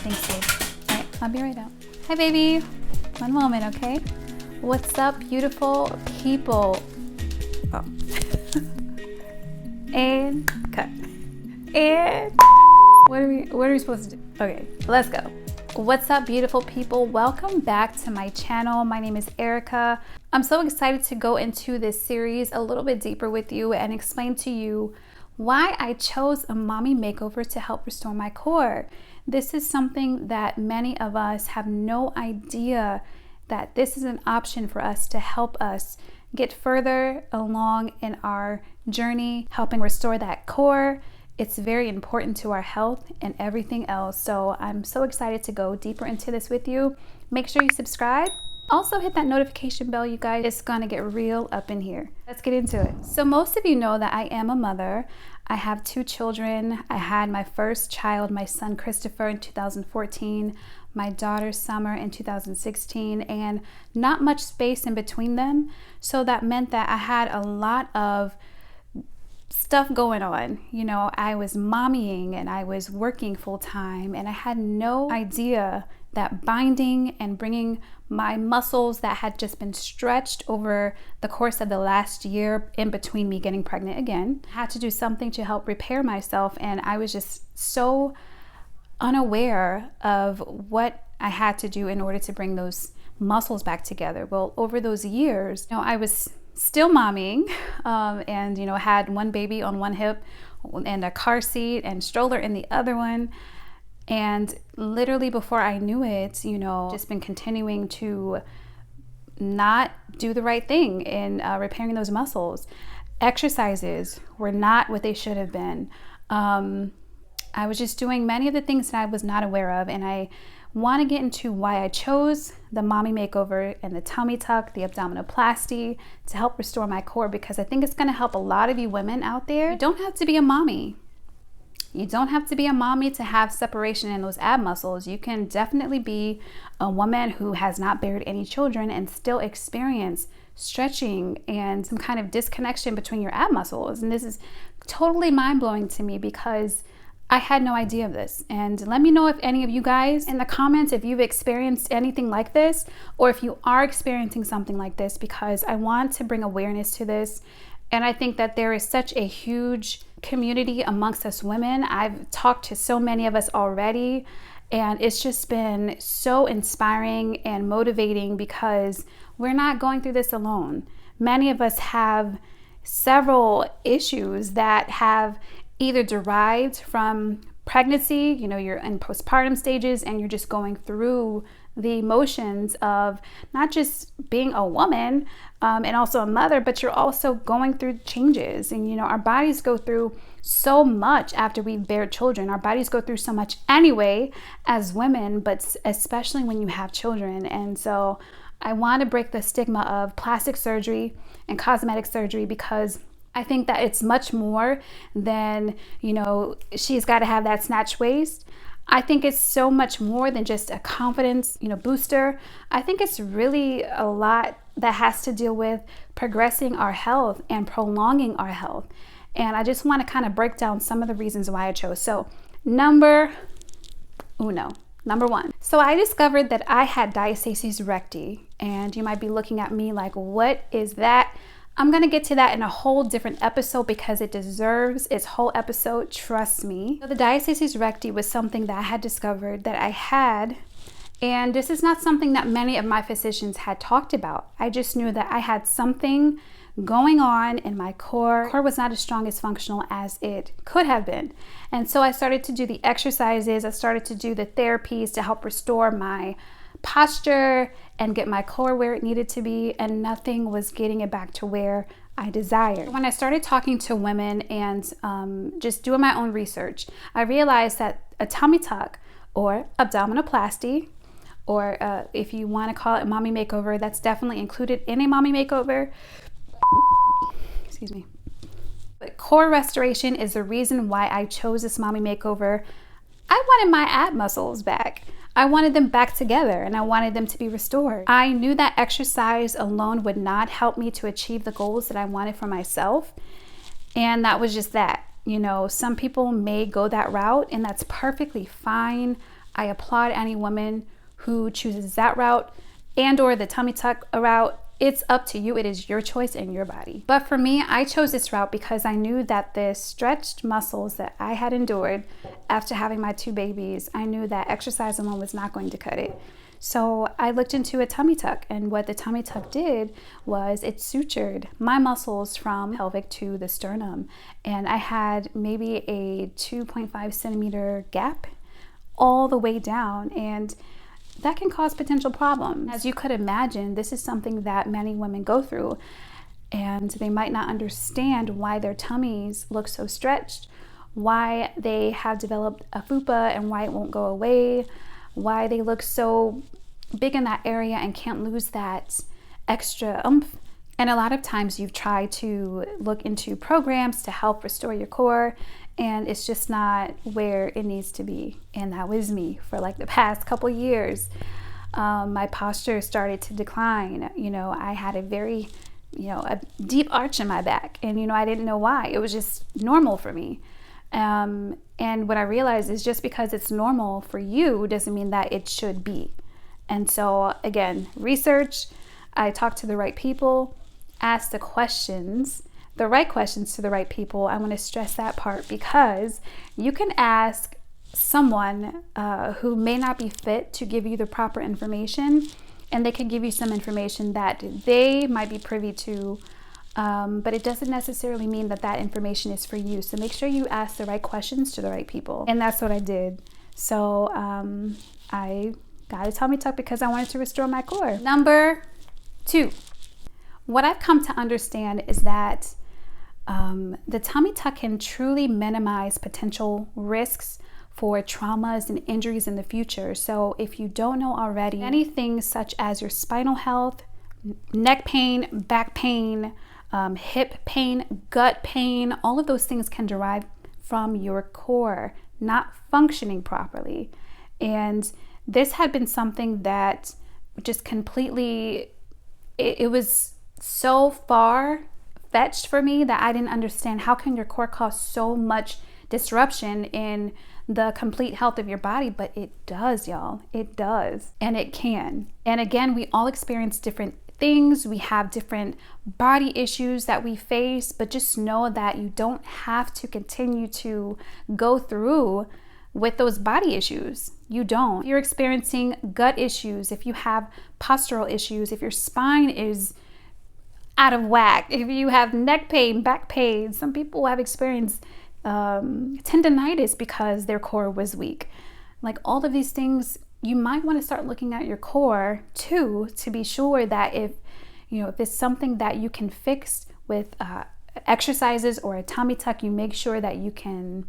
Thanks, babe. All right, I'll be right out. Hi, baby. One moment, okay? What's up, beautiful people? Oh. And cut. And what are we supposed to do? Okay, let's go. What's up, beautiful people? Welcome back to my channel. My name is Ericah. I'm so excited to go into this series a little bit deeper with you and explain to you why I chose a mommy makeover to help restore my core. This is something that many of us have no idea that this is an option for us to help us get further along in our journey, helping restore that core. It's very important to our health and everything else. So I'm so excited to go deeper into this with you. Make sure you subscribe. Also hit that notification bell, you guys. It's gonna get real up in here. Let's get into it. So most of you know that I am a mother. I have 2 children. I had my first child, my son Christopher, in 2014, my daughter Summer in 2016, and not much space in between them. So that meant that I had a lot of stuff going on. You know, I was mommying and I was working full time, and I had no idea that binding and bringing my muscles that had just been stretched over the course of the last year in between me getting pregnant again, I had to do something to help repair myself. And I was just so unaware of what I had to do in order to bring those muscles back together. Well, over those years, I was still mommying and, had one baby on one hip and a car seat and stroller in the other one. And literally before I knew it, just been continuing to not do the right thing in repairing those muscles. Exercises were not what they should have been. I was just doing many of the things that I was not aware of, and I want to get into why I chose the mommy makeover and the tummy tuck, the abdominoplasty to help restore my core, because I think it's going to help a lot of you women out there. You don't have to be a mommy. You don't have to be a mommy to have separation in those ab muscles. You can definitely be a woman who has not buried any children and still experience stretching and some kind of disconnection between your ab muscles. And this is totally mind-blowing to me because I had no idea of this. And let me know if any of you guys in the comments, if you've experienced anything like this, or if you are experiencing something like this, because I want to bring awareness to this. And I think that there is such a huge community amongst us women. I've talked to so many of us already, and it's just been so inspiring and motivating because we're not going through this alone. Many of us have several issues that have either derived from pregnancy, you're in postpartum stages and you're just going through the emotions of not just being a woman and also a mother, but you're also going through changes. And our bodies go through so much after we bear children. Our bodies go through so much anyway as women, but especially when you have children. And so I want to break the stigma of plastic surgery and cosmetic surgery, because I think that it's much more than, she's got to have that snatch waist. I think it's so much more than just a confidence, booster. I think it's really a lot that has to deal with progressing our health and prolonging our health. And I just want to kind of break down some of the reasons why I chose. So number 1. So I discovered that I had Diastasis Recti, and you might be looking at me like, what is that? I'm going to get to that in a whole different episode because it deserves its whole episode, trust me. So the Diastasis Recti was something that I had discovered that I had, and this is not something that many of my physicians had talked about. I just knew that I had something going on in my core. Core was not as strong as functional as it could have been. And so I started to do the exercises, I started to do the therapies to help restore my posture and get my core where it needed to be, and nothing was getting it back to where I desired. When I started talking to women and just doing my own research, I realized that a tummy tuck or abdominoplasty, or if you want to call it mommy makeover, that's definitely included in a mommy makeover. Excuse me. But core restoration is the reason why I chose this mommy makeover. I wanted my ab muscles back. I wanted them back together and I wanted them to be restored. I knew that exercise alone would not help me to achieve the goals that I wanted for myself. And that was just that. Some people may go that route, and that's perfectly fine. I applaud any woman who chooses that route and or the tummy tuck route. It's up to you. It is your choice and your body. But for me, I chose this route because I knew that the stretched muscles that I had endured after having my 2 babies, I knew that exercise alone was not going to cut it. So I looked into a tummy tuck, and what the tummy tuck did was it sutured my muscles from pelvic to the sternum. And I had maybe a 2.5 centimeter gap all the way down, and that can cause potential problems. As you could imagine, this is something that many women go through, and they might not understand why their tummies look so stretched, why they have developed a fupa and why it won't go away, why they look so big in that area and can't lose that extra oomph. And a lot of times you've tried to look into programs to help restore your core, and it's just not where it needs to be. And that was me for like the past couple years. My posture started to decline. I had a very, a deep arch in my back, and I didn't know why. It was just normal for me. And what I realized is just because it's normal for you doesn't mean that it should be. And so again, research, I talked to the right people, asked the right questions to the right people. I want to stress that part because you can ask someone who may not be fit to give you the proper information, and they can give you some information that they might be privy to, but it doesn't necessarily mean that that information is for you. So make sure you ask the right questions to the right people. And that's what I did. So I got a tummy tuck because I wanted to restore my core. Number 2, what I've come to understand is that the tummy tuck can truly minimize potential risks for traumas and injuries in the future. So if you don't know already, many things such as your spinal health, neck pain, back pain, hip pain, gut pain, all of those things can derive from your core not functioning properly. And this had been something that just completely, it was so far fetched for me that I didn't understand how can your core cause so much disruption in the complete health of your body. But it does, y'all. It does, and it can. And again, we all experience different things. We have different body issues that we face, but just know that you don't have to continue to go through with those body issues. You don't. If you're experiencing gut issues, if you have postural issues, if your spine is out of whack, if you have neck pain, back pain, some people have experienced tendinitis because their core was weak. Like all of these things, you might want to start looking at your core too, to be sure that if it's something that you can fix with exercises or a tummy tuck, you make sure that you can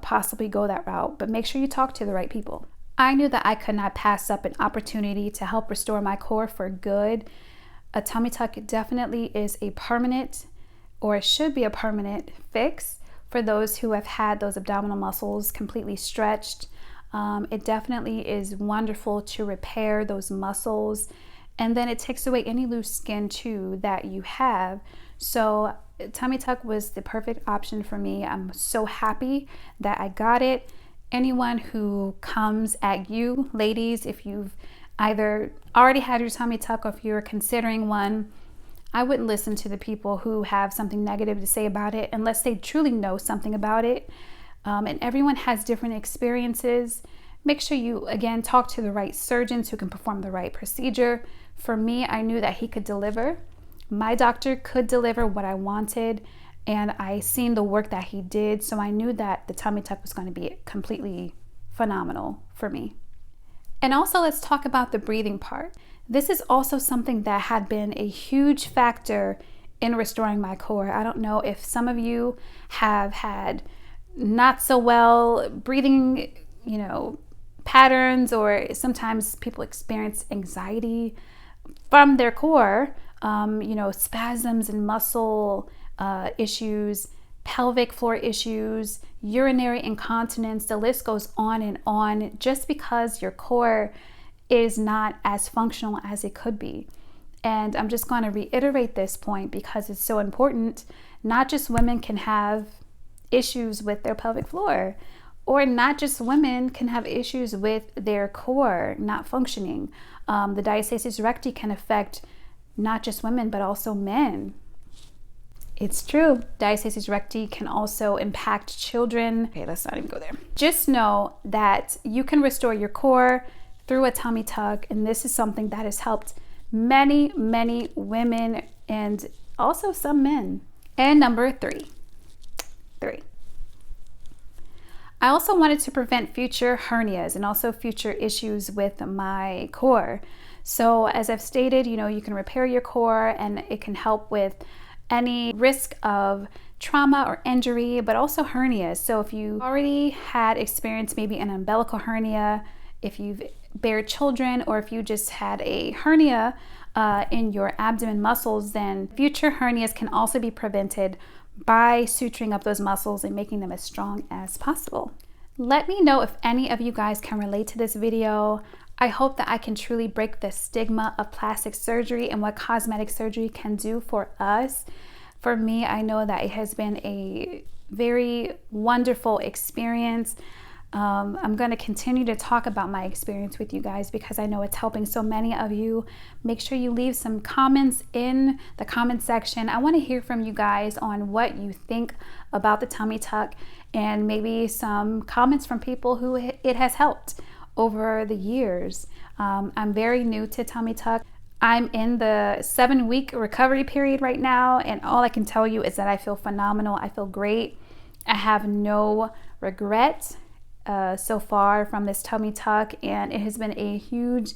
possibly go that route, but make sure you talk to the right people. I knew that I could not pass up an opportunity to help restore my core for good. A tummy tuck definitely is a permanent, or it should be a permanent fix for those who have had those abdominal muscles completely stretched. It definitely is wonderful to repair those muscles, and then it takes away any loose skin too that you have. So tummy tuck was the perfect option for me. I'm so happy that I got it. Anyone who comes at you, ladies, if you've either already had your tummy tuck or if you're considering one, I wouldn't listen to the people who have something negative to say about it unless they truly know something about it. And everyone has different experiences. Make sure you, again, talk to the right surgeons who can perform the right procedure. For me, I knew that he could deliver. My doctor could deliver what I wanted, and I seen the work that he did, so I knew that the tummy tuck was going to be completely phenomenal for me. And also, let's talk about the breathing part. This is also something that had been a huge factor in restoring my core. I don't know if some of you have had not so well breathing, patterns, or sometimes people experience anxiety from their core, spasms and muscle issues, pelvic floor issues, urinary incontinence, the list goes on and on, just because your core is not as functional as it could be. And I'm just going to reiterate this point because it's so important. Not just women can have issues with their pelvic floor. Or not just women can have issues with their core not functioning. The diastasis recti can affect not just women, but also men. It's true. Diastasis recti can also impact children. Okay, let's not even go there. Just know that you can restore your core through a tummy tuck, and this is something that has helped many, many women and also some men. And number three. I also wanted to prevent future hernias and also future issues with my core. So as I've stated, you can repair your core and it can help with any risk of trauma or injury, but also hernias. So if you already had experienced maybe an umbilical hernia, if you've bared children, or if you just had a hernia in your abdomen muscles, then future hernias can also be prevented by suturing up those muscles and making them as strong as possible. Let me know if any of you guys can relate to this video. I hope that I can truly break the stigma of plastic surgery and what cosmetic surgery can do for us. For me, I know that it has been a very wonderful experience. I'm going to continue to talk about my experience with you guys because I know it's helping so many of you. Make sure you leave some comments in the comment section. I want to hear from you guys on what you think about the tummy tuck, and maybe some comments from people who it has helped over the years. I'm very new to tummy tuck. I'm in the 7-week recovery period right now, and all I can tell you is that I feel phenomenal. I feel great. I have no regret so far from this tummy tuck, and it has been a huge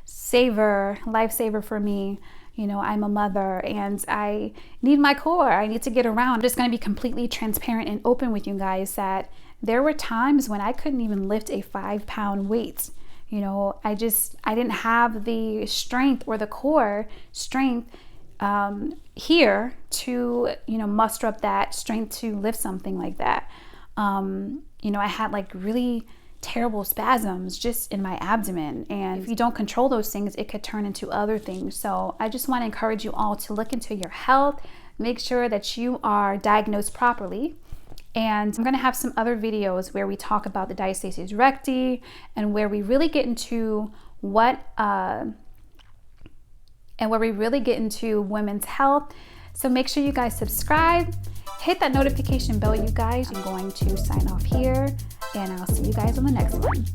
lifesaver for me. I'm a mother and I need my core. I need to get around. I'm just going to be completely transparent and open with you guys that there were times when I couldn't even lift a 5-pound weight. I didn't have the strength or the core strength here to, muster up that strength to lift something like that. I had like really terrible spasms just in my abdomen, and if you don't control those things, it could turn into other things. So I just want to encourage you all to look into your health, make sure that you are diagnosed properly. And I'm going to have some other videos where we talk about the diastasis recti and where we really get into women's health. So make sure you guys subscribe, hit that notification bell, you guys. I'm going to sign off here, and I'll see you guys on the next one.